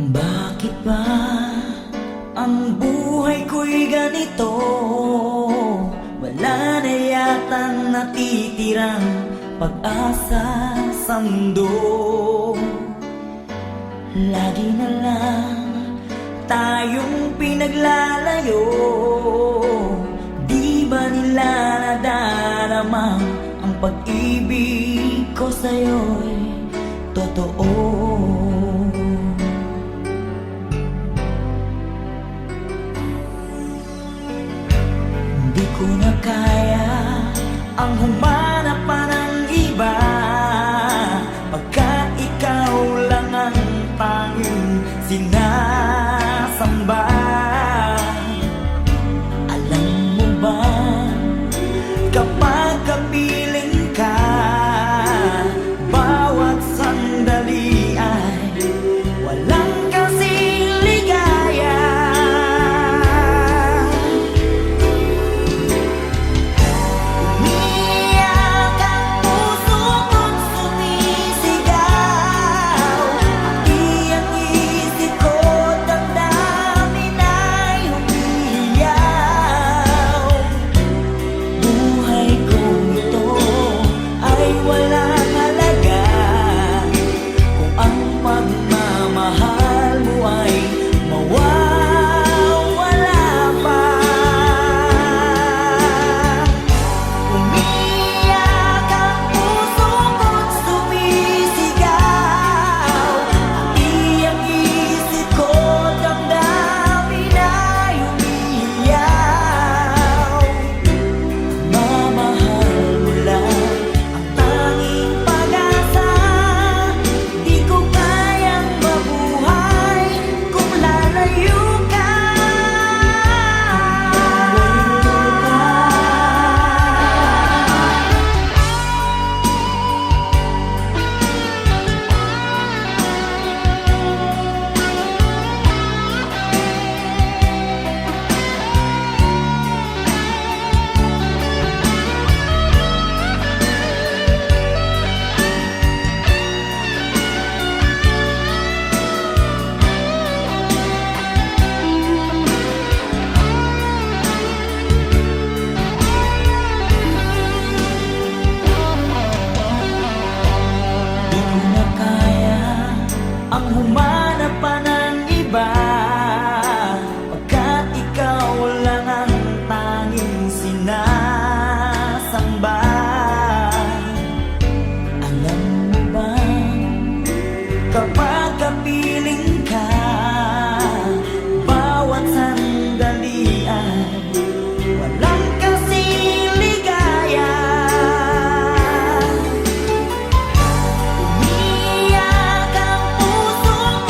Bakit ba ang buhay ko'y ganito? Wala na yatang natitirang pag-asa sa mundo. Lagi na lang tayong pinaglalayo. Di ba nila nadarama ang pag-ibig ko sa'yo'y totoo? Di ko na kaya ang humanap pa ng iba, pagkat ikaw lang ang tanging sinasamba. Alam mo ba, kapag kapiling ka, bawat sandali ay walang kasing ligaya. Umiyak ang puso ko't sumisigaw, pati ang isip ko damdamin ay umiiyaw. Buhay kong ito ay walang halaga kung ang pagmamahal mo ay mawawala pa. Umiyak ang puso ko't sumisigaw, pati ang isip ko damdamin ay umiiyaw. Mamahal mo lang ang tanging pag-asa. Di ko kayang mabuhay kung lalayo ka. Di ko na kaya ang humanap pa ng iba, pagkat ikaw lang ang tanging sinasamba. Alam mo ba, kapag kapiling ka, bawat sandali ay walang kasing ligaya. Umiyak ang puso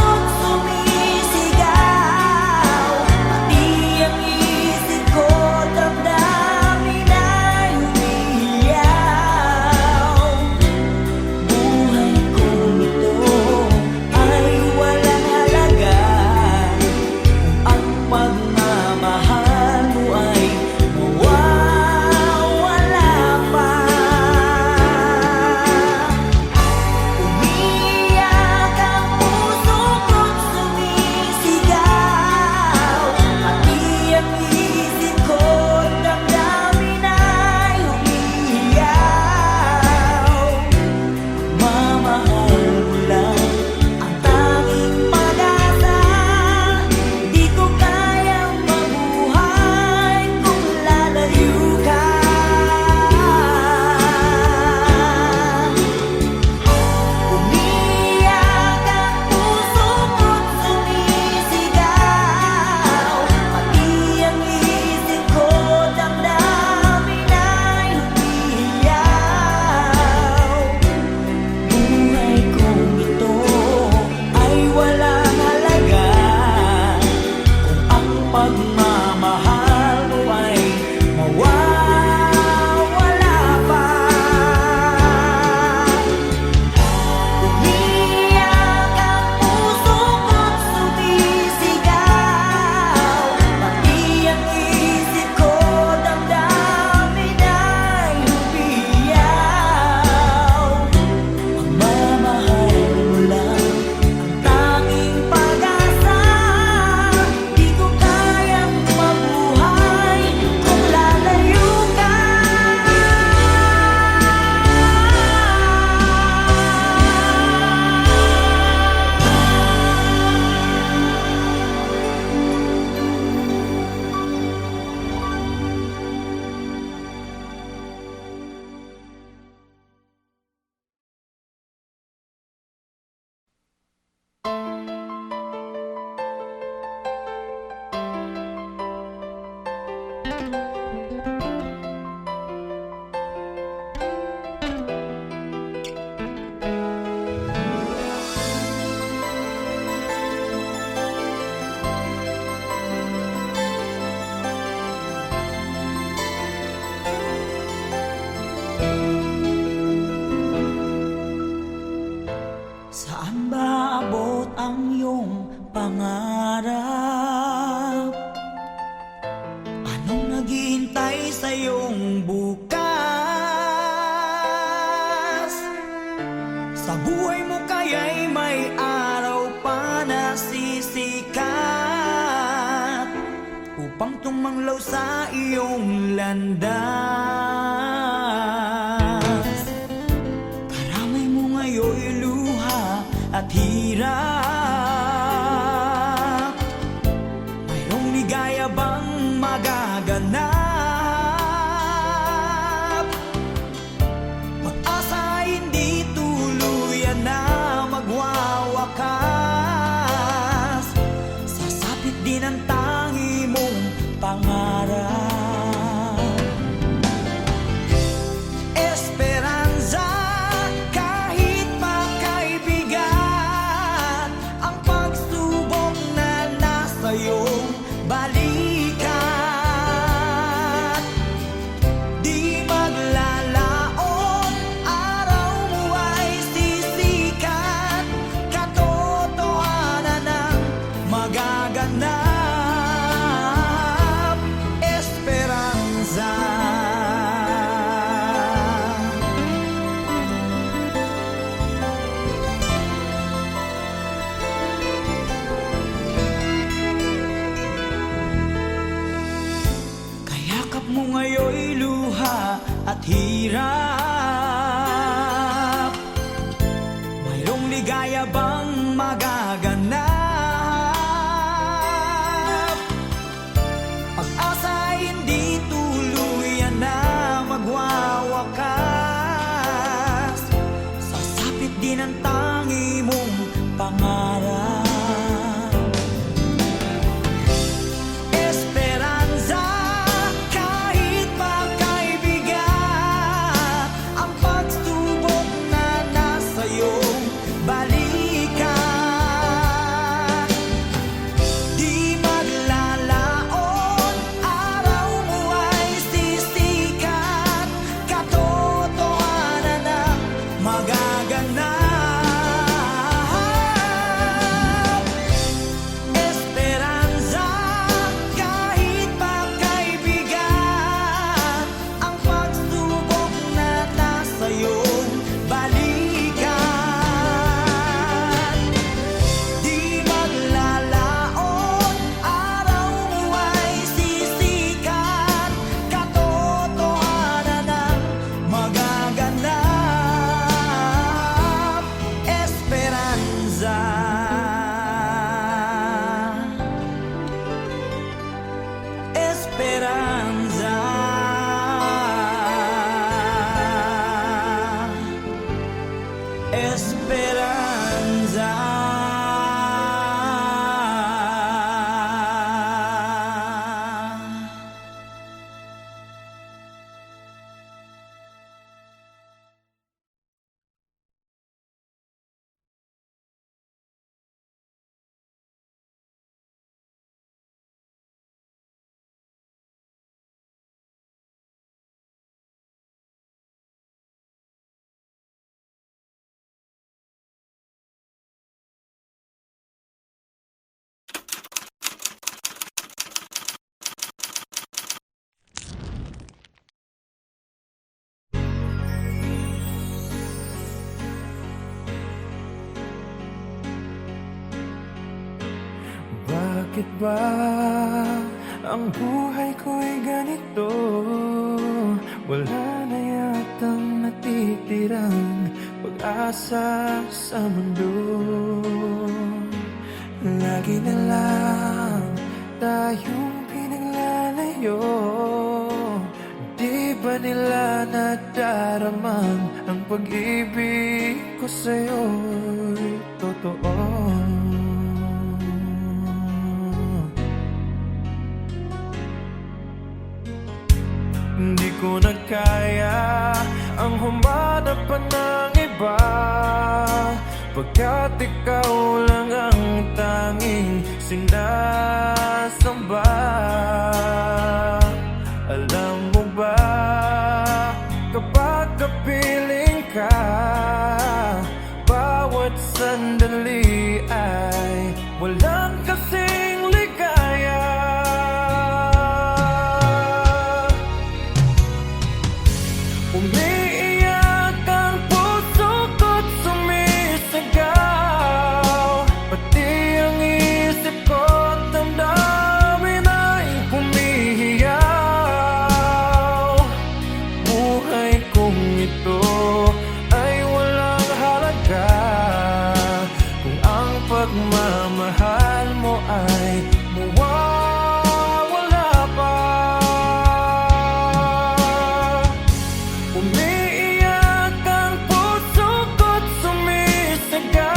pangarap? Anong naghihintay sa iyong bukas? Sa buhay mo kaya'y may araw pa na sisikat upang tumanglaw sa iyong landas. Karamay mo ngayon'y luha at hirap. Mayroong ligaya bang magaganap? Pag-asa ay hindi tuluyan na magwawakas. Sasapit din ang tangi mong pangarap. Esperanza, kahit makaibigan, ang pagsubok na nasa iyong balikat. Di maglalaon, araw mo ay sisikat. Katotohanan ang magaganap. Esperanza. Kayakap mo ngayon'y luha at hirap. Mayroong ligaya bang magaganap? Pag-asa ay hindi tuluyan na magwawakas. Sasapit din ang tangi mong pangarap. Esperanza, kahit makaibigan, ang pagsubok na nasa iyong balikat. Di maglalaon, araw mo ay sisikat. Katotohanan ang magaganap. Esperanza, kahit makaibigan, ang pagsubok na nasa iyong balikat. Di maglalaon, araw mo ay sisikat. Katotohanan ang magaganap. Esperanza. Esperanza. Esperanza. Bakit ba ang buhay ko'y ganito? Wala na yatang natitirang pag-asa sa mundo. Lagi na lang tayong pinaglalayo. Di ba nila nadaraman ang pag-ibig ko sa'yo'y totoo? Hindi ko na kaya ang humanap pa ng iba, pagkat ikaw lang ang tanging sinasamba. Alam mo ba, kapag kapiling ka, bawat sandali ay walang pagmamahal mo ay mawawala pa. Umiiyak ang puso ko't sumisigaw,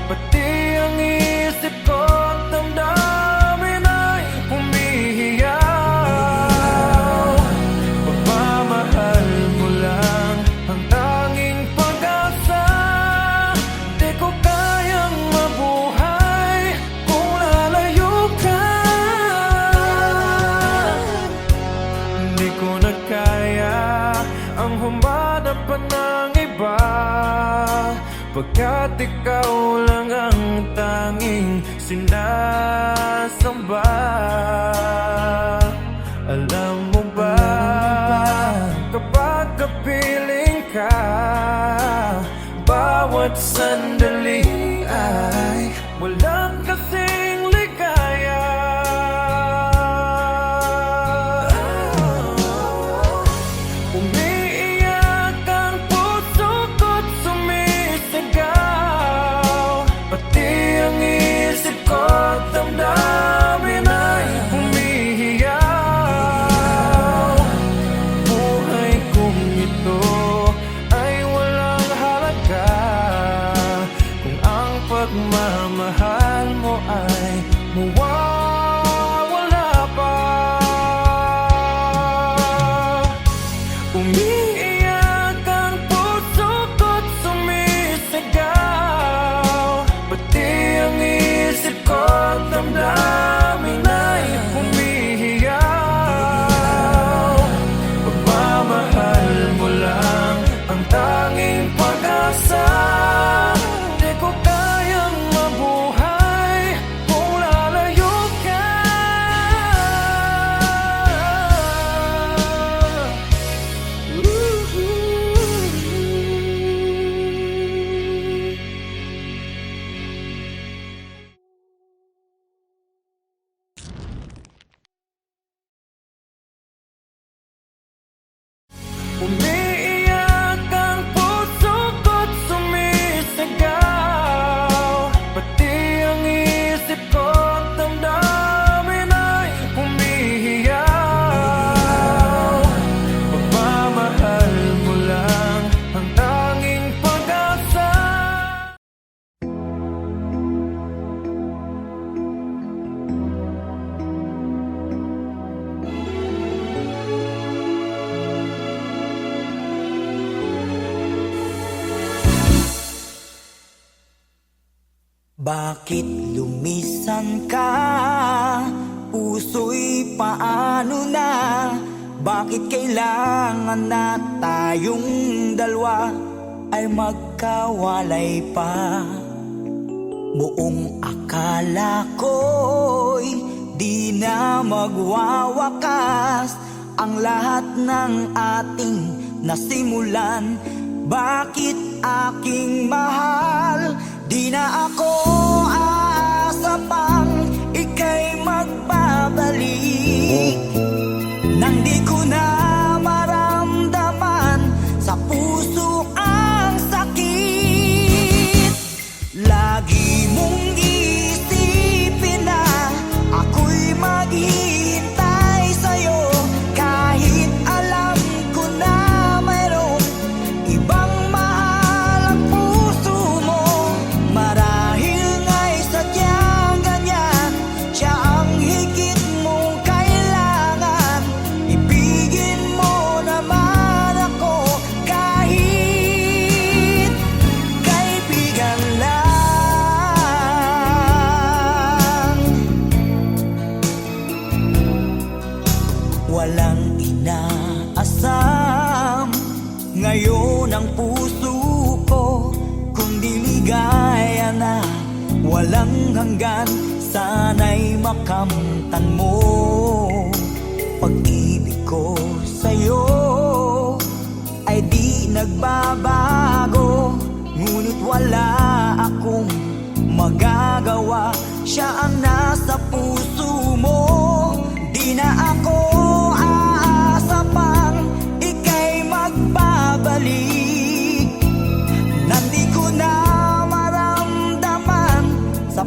pati ang isip ko't damdamin ay humihiyaw. Pagmamahal mo lang ang tanging pag-asa, di ko kayang mabuhay kung lalayo ka. Hindi ko na kaya ang humanap pa ng iba, pagkat ikaw lang ang tanging sinasamba. Alam mo ba, kapag kapiling ka, bawat sandali ay walang kasing ligaya. Umiiyak ang puso ko't sumisigaw, pati ang isip ko't damdamin ay humihiyaw. Buhay kong ito ay walang halaga kung ang pagmamahal mo ay mawawala pa. Umiiyak ang puso ko't sumisigaw, pati ang isip ko't damdamin ay humihiyaw. Pagmamahal mo lang ang tanging pag-asa, di ko kayang mabuhay kung lalayo ka. Umiiyak ang puso ko't sumisigaw, pati ang isip ko't damdamin ay humihiyaw. Pagmamahal mo lang ang tanging pag-asa. Bakit lumisan ka? Puso'y paano na? Bakit kailangan na tayong dalawa ay magkawalay pa? Buong akala ko'y di na magwawakas ang lahat ng ating nasimulan. Bakit aking mahal? Di na ako aasa pang ika'y magbabalik, nang di ko na maramdaman sa puso ang sakit. Lagi mong isipin na ako'y maghihintay sa'yo, kahit alam ko na mayroong ibang mahal ang puso mo. Marahil nga'y sadyang ganyan, siya ang higit mong kailangan. Ibigin mo naman ako kahit kaibigan lang. Walang inaasam ngayon ang puso ko, kundi ligaya na walang hanggan. Sana'y makamtan mo pag-ibig ko sa'yo ay di nagbabago, ngunit wala akong magagawa. Siya ang nasa puso mo. Di na ako aasa pang ika'y magbabalik, nang di ko na maramdaman sa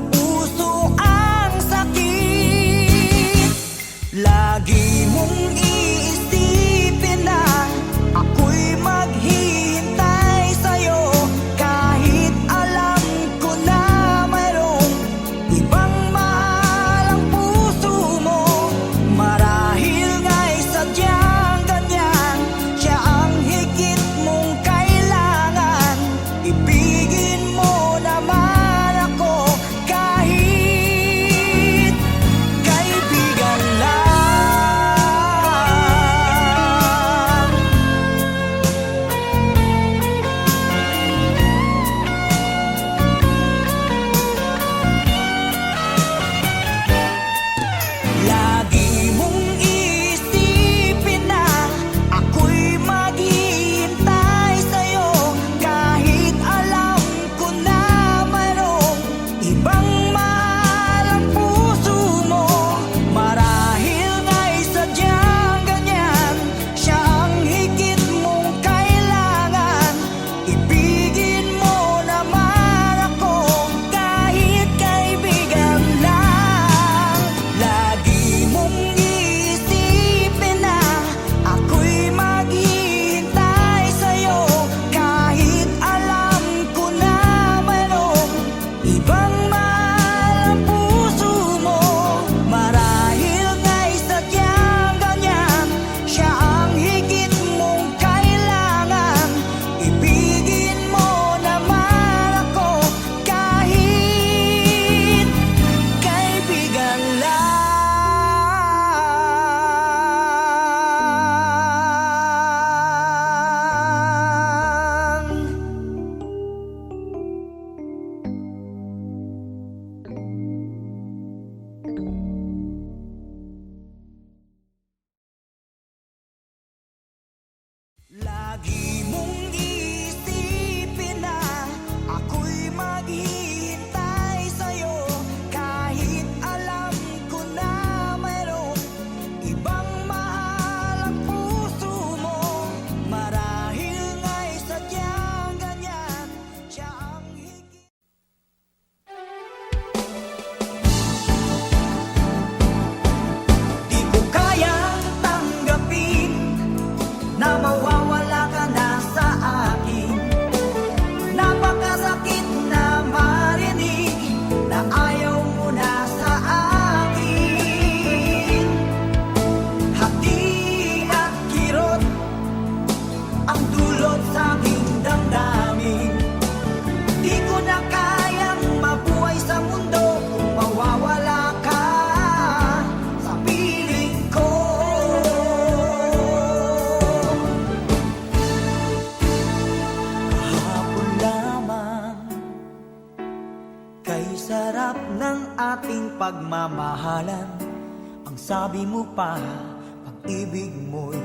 Kay sarap ng ating pagmamahalan. Ang sabi mo pa, pag-ibig mo'y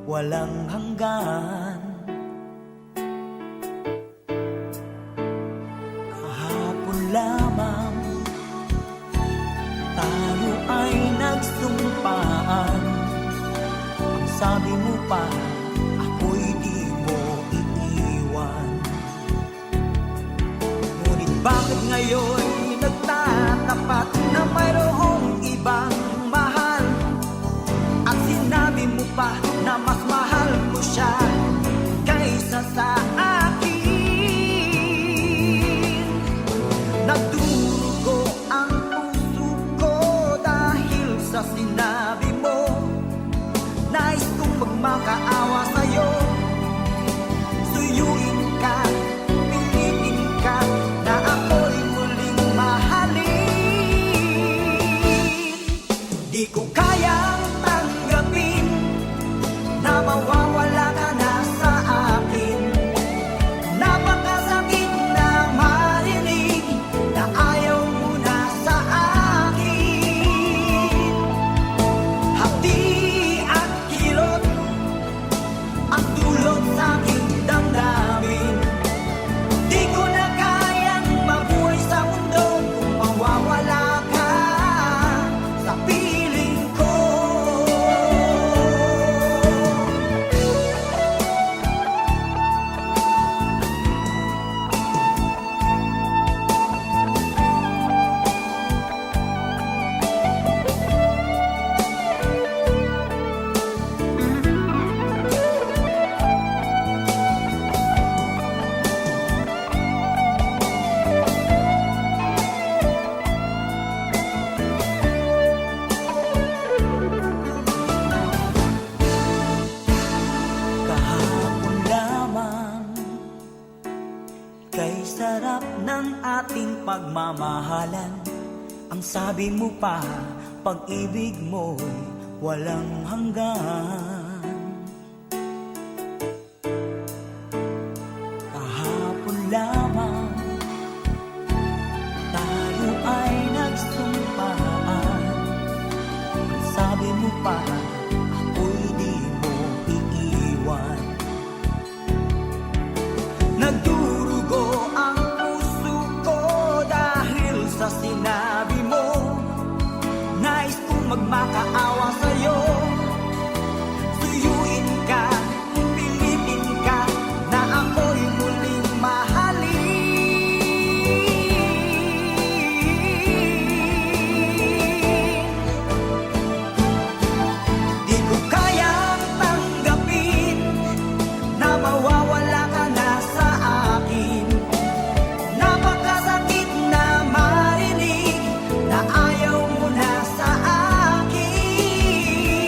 walang hanggan. Kahapon lamang tayo ay nagsumpaan. Ang sabi mo pa, ako'y di mo iiwan. Ngunit bakit ngayon nagtatapat na mayroong ibang mahal? At sinabi mo pa na mas mahal mo siya kaysa sa akin. Nagdurugo ang puso ko dahil sa sinabi mo. Nais kong magmakaawa sa'yo, suyuin ka, pilitin ka, na ako'y muling mahalin. Di ko kayang tanggapin na mawawala ka na sa akin. Napakasakit na marinig na ayaw mo na sa akin. Hapdi at kilot ang dulot sa aking damdamin. Di ko na kayang mabuhay sa mundo kung mawawala ka sa piling ko. Kahapon lamang, kay sarap ng ating pagmamahalan. Ang sabi mo pa, pag-ibig mo'y walang hanggan. Kahapon lamang tayo ay nagsumpaan. Ang sabi mo pa, ako'y di mo iiwan. Nagdurugo ang puso ko dahil sa sinabi mo. Nais kong magmakaawa sa'yo, suyuin ka, pilitin ka, na ako'y muling mahalin. Di ko kayang tanggapin na mawawala ka na sa akin. Napakasakit na marinig na ayaw mo na sa akin.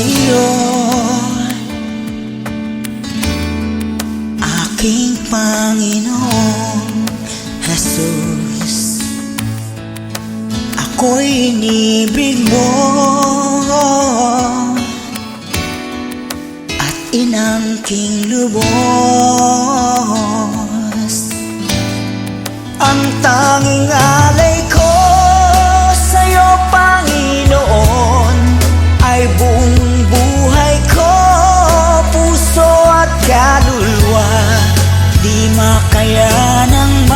iyo, aking Panginoong Jesus. Ako'y inibig mo at inangking lubos. Ang tanging alay ko sa'yo, Panginoon, ay buong buhay ko, puso at kaluluwa. Di makayanang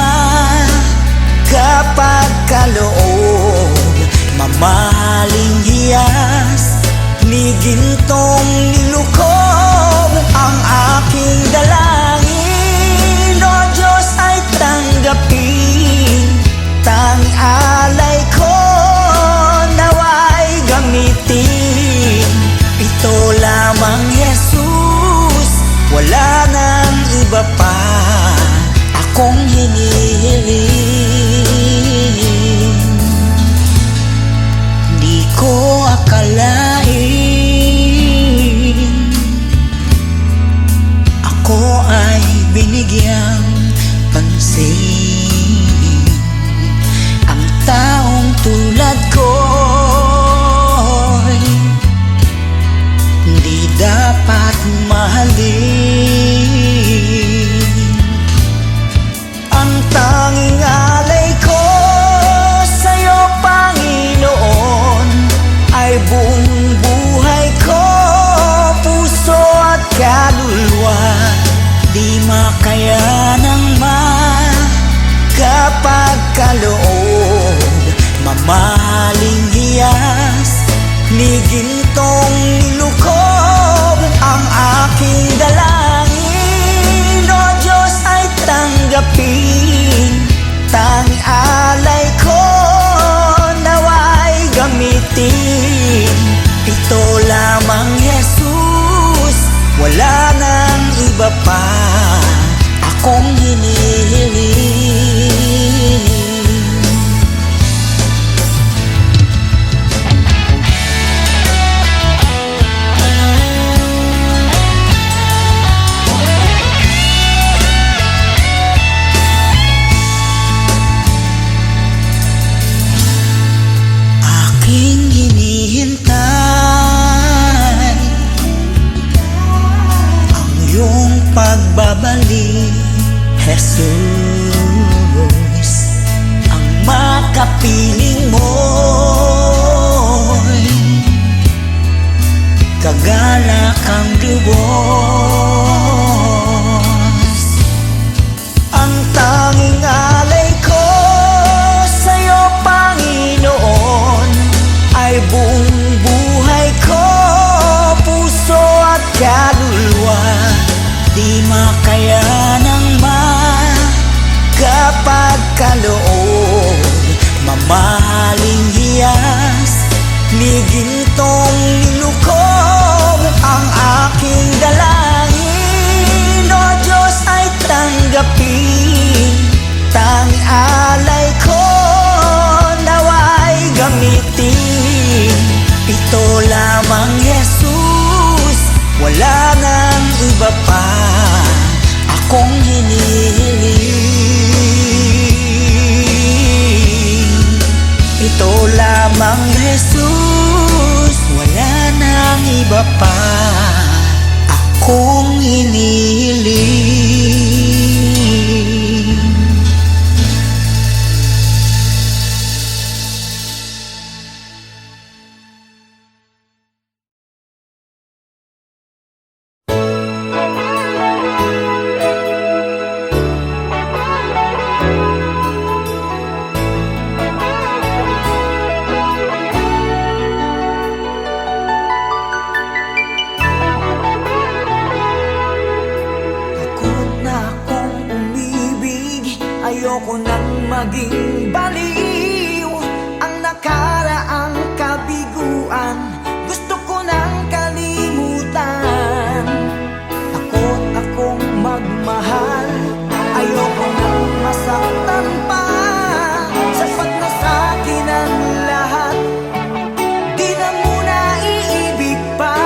kapag kaloob, mamahaling hiyas ni gintong nilukob. Ang aking dalangin, O Diyos, ay tanggapin. Tanging alay ko nawa'y gamitin. Ito lamang, Jesus, wala nang iba pa akong hinihiling. Di ko akalain ako ay binigyang pansin. Ang taong tulad ko'y di dapat mahalin. Ang tanging alay ko sa'yo, Panginoon, ay buong buhay ko, puso at kaluluwa. Di makayanang kapag kaloob, mamahaling hiyas ni gintong nilukob. Ang aking dalangin, O Diyos, ay tanggapin. Tanging alay ko nawa'y gamitin. Ito lamang, Jesus, wala nang iba pa akong hinihiling. Aking hinihintay ang iyong pagbabalik, Jesus. Ang makapiling mo'y kagalakang lubos. Ang tanging alay ko sa'yo, Panginoon, ay buong buhay ko, puso at kaluluwa. Di makayanang kapag kaloob, mamahaling hiyas ni gintong nilukob. Ang aking dalangin, O Diyos, ay tanggapin. Tanging alay ko nawa'y gamitin. Ito lamang, Jesus, wala nang iba pa akong hinihiling. Ito lamang, Jesus, wala nang iba pa akong hinihiling. Ayoko nang maging baliw. Ang nakaraang kabiguan gusto ko nang kalimutan. Takot akong magmahal, ayoko nang masaktan pa. Sapat na sa'kin ang lahat, di na muna iibig pa.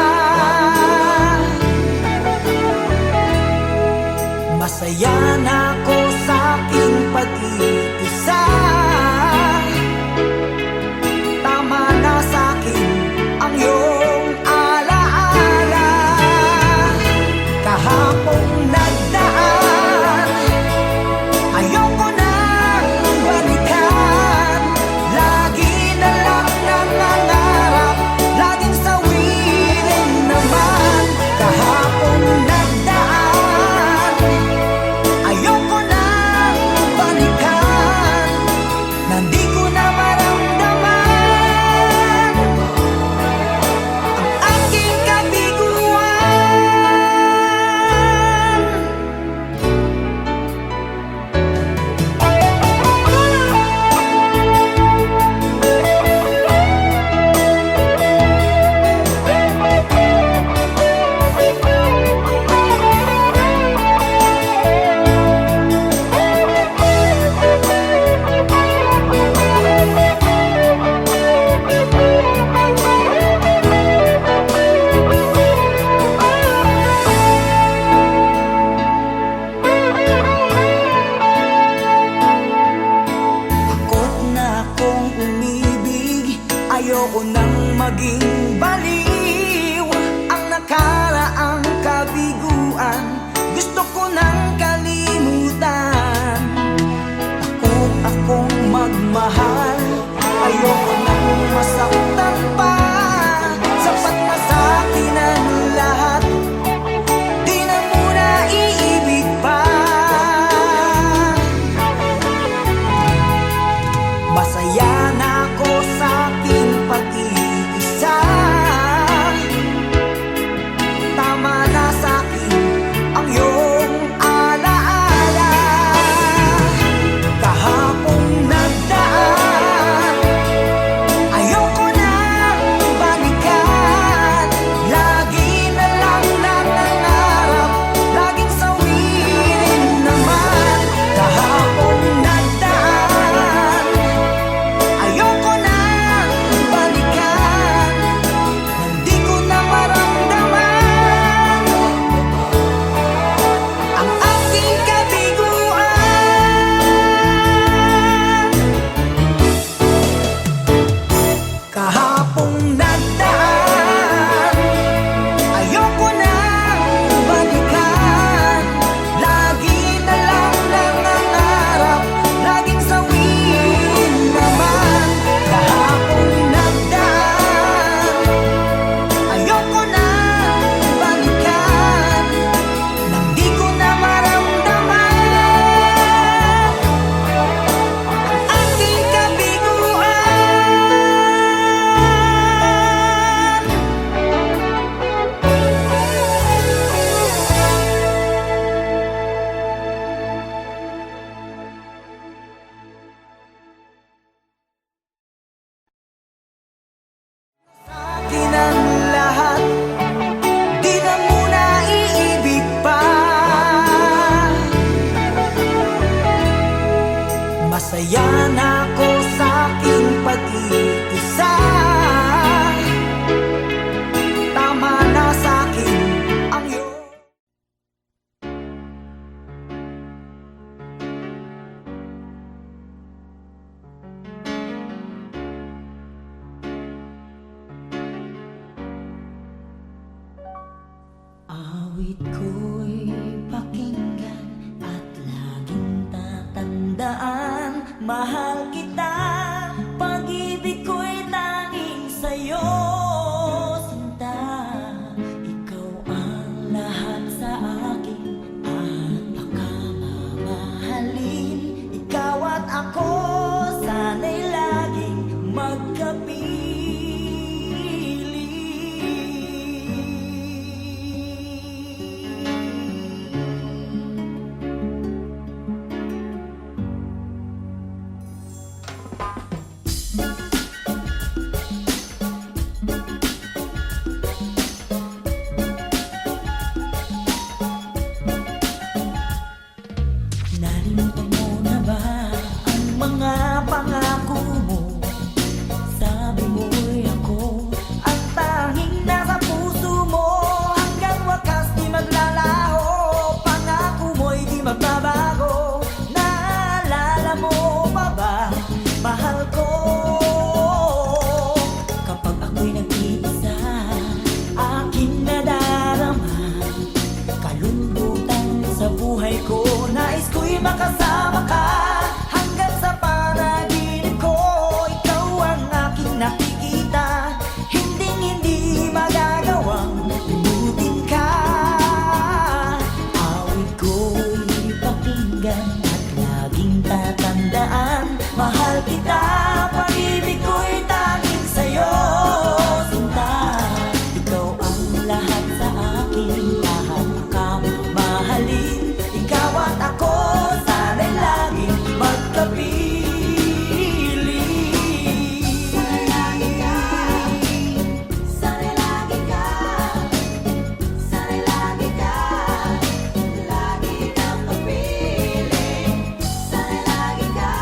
Awit ko'y pakinggan at laging tatandaan. Mahal kita, pag-ibig ko'y tanging sa'yo, sinta. Ikaw ang lahat sa akin at pakamamahalin. Ikaw at ako, sana'y laging Nalimutan mo na ba ang mga pangako mo? Sabi mo'y ako ang tanging nasa puso mo. Hanggang wakas di maglalaho, pangako mo'y di magbabago. Naalala mo pa ba, mahal ko? Kapag ako'y nag-iisa, aking nadarama kalungkutan sa buhay ko. Nais ko'y makasama ka hanggang sa panaginip ko. Ikaw ang aking nakikita, hinding-hindi magagawang limutin ka. Awit ko'y pakinggan at laging tatandaan. Mahal kita, pag-ibig ko'y tanging sa'yo, sinta. Ikaw ang lahat sa akin, lahat kang mahalin. Ikaw at ako, sana'y laging magkapiling. Sana'y lagi ka, sana'y lagi ka, sana'y lagi ka, lagi kang kapiling. Sana'y lagi ka,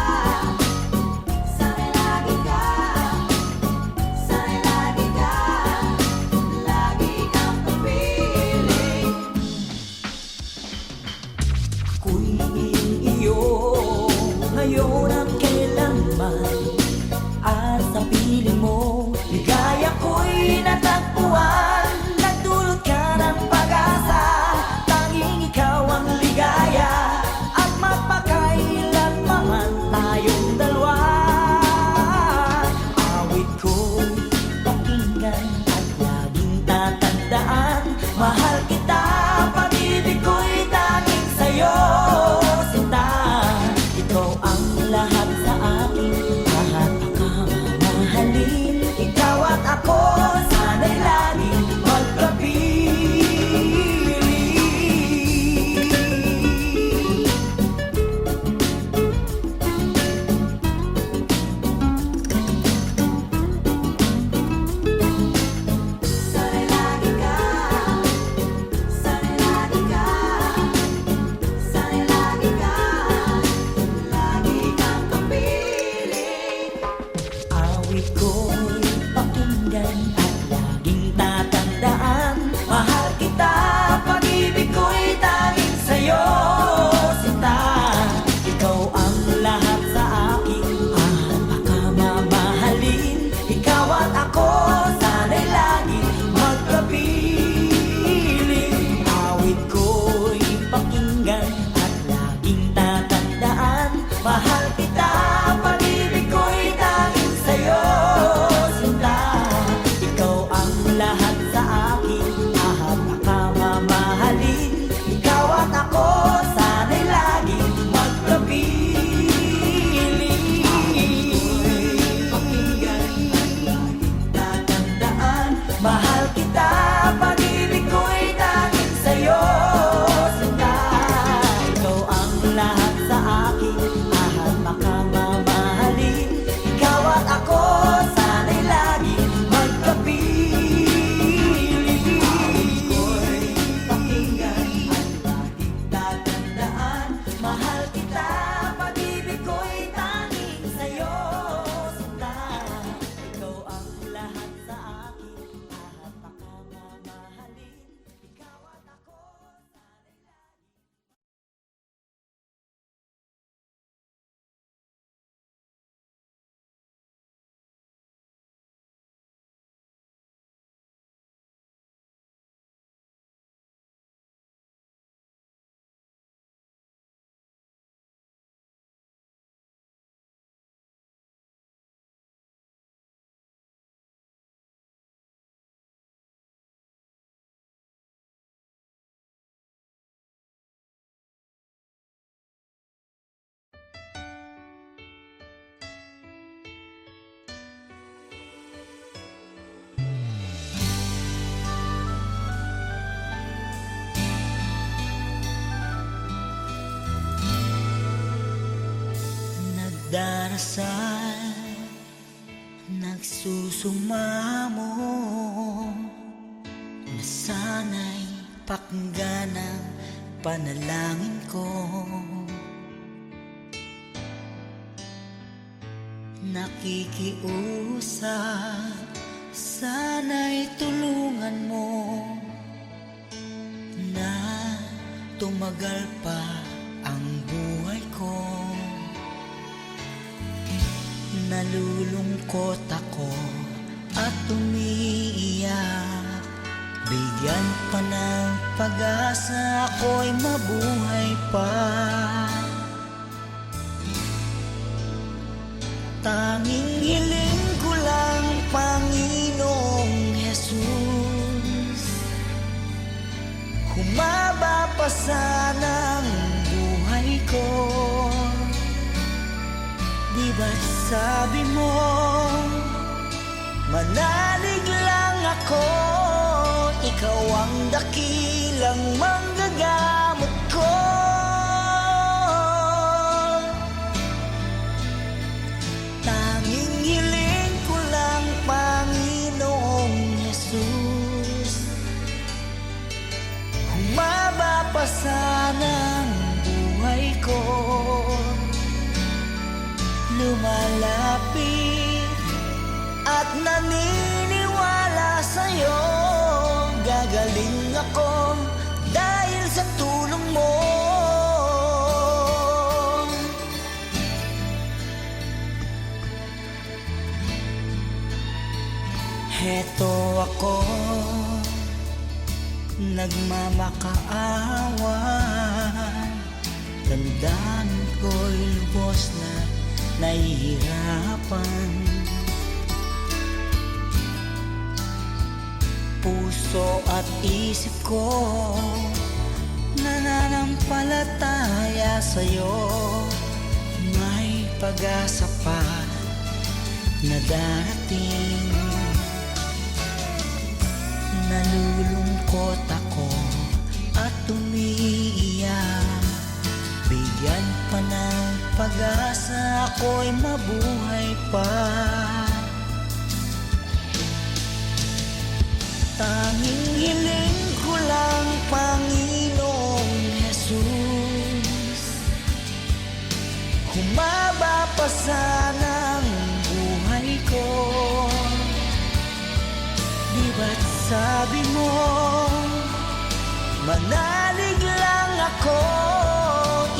darasal, nagsusumamo na sana'y pakinggan ang panalangin ko. Nakikiusap, sana'y tulungan mo na tumagal pa ang buhay ko. Nalulungkot ako at umiiyak, bigyan pa ng pag-asa, ako'y mabuhay pa. Tanging hiling ko lang, Panginoong Jesus, humaba pa sana ang buhay ko. Di ba't sabi mo, manalig lang ako, ikaw ang dakilang manggagamot ko. Tanging hiling ko lang, Panginoong Jesus, humaba pa sana ang buhay ko. Lumalapit at naniniwala sa'yo, gagaling ako dahil sa tulong mo. Heto ako, nagmamakaawan, damdamin ko'y lubos na nahihirapan. Puso at isip ko nananampalataya sa'yo, may pag-asa pa na darating. Nalulungkot ako at umiiyak, bigyan pa ng pag-asa, ako'y mabuhay pa. Tanging hiling ko lang, Panginoong Jesus, humaba pa sana ang buhay ko. Di ba't sabi mo, manalig lang ako,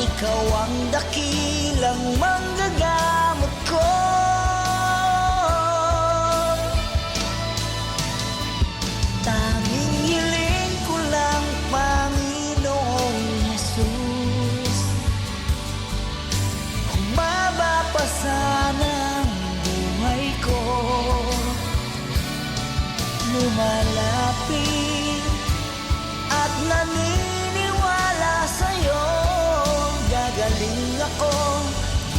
ikaw ang dakilang manggagamot ko. Tanging hiling ko lang, Panginoong Jesus, humaba pa sana ang buhay ko. Lumalapit at naniniwala sa'yo, gagaling ako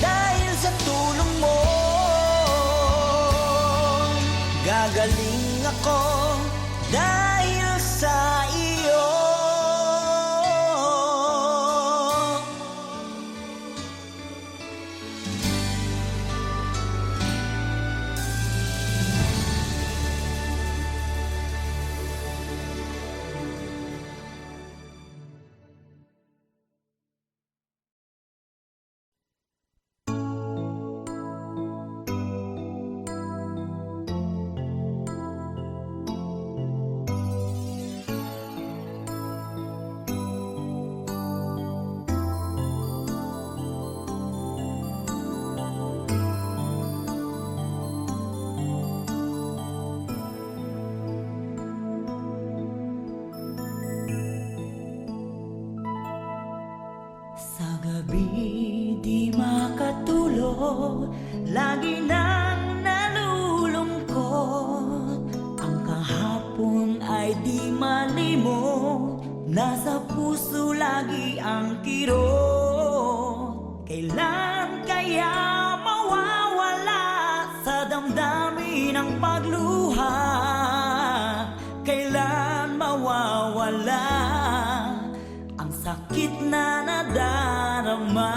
dahil sa tulong mo. Gagaling ako dahil sa iyo. Sa gabi di makatulog, lagi nang nalulungkot. Ang kahapon ay di malimot, nasa puso lagi ang kirot. Kailan kaya mawawala sa damdamin ang pagluha? Kailan mawawala ang sakit na nadarama?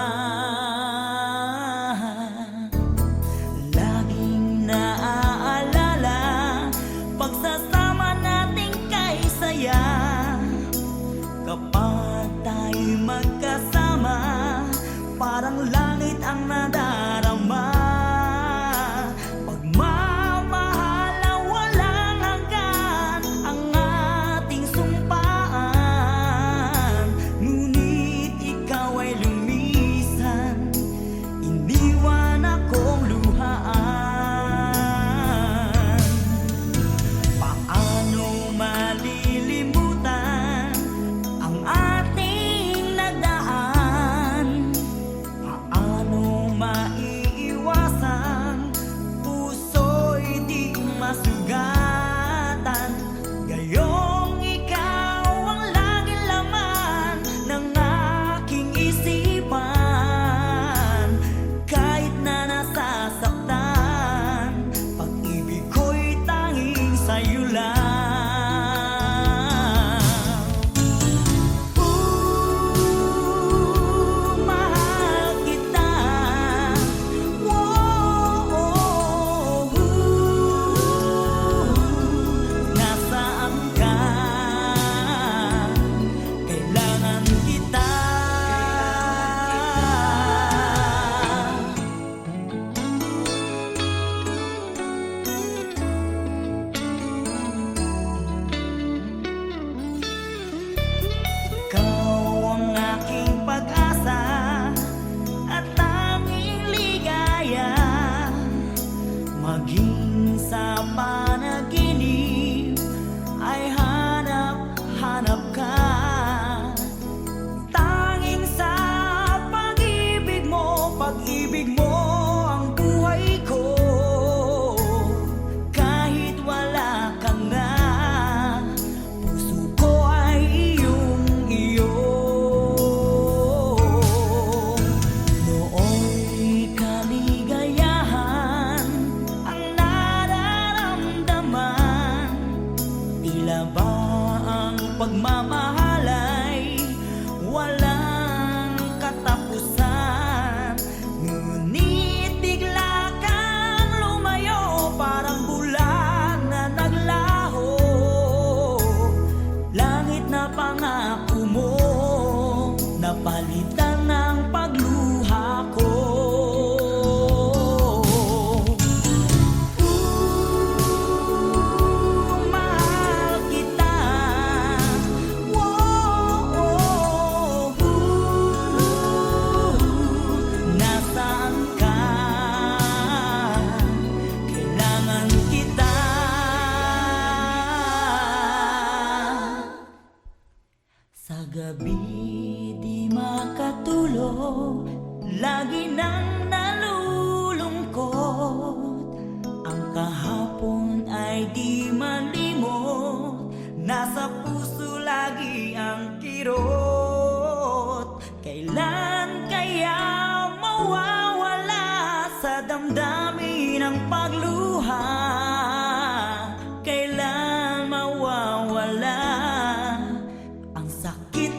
Sa gabi di makatulog, lagi nang nalulungkot. Ang kahapon ay di malimot, nasa puso lagi ang kirot. Kailan kaya mawawala sa damdamin ang pagluha? Kailan mawawala ang sakit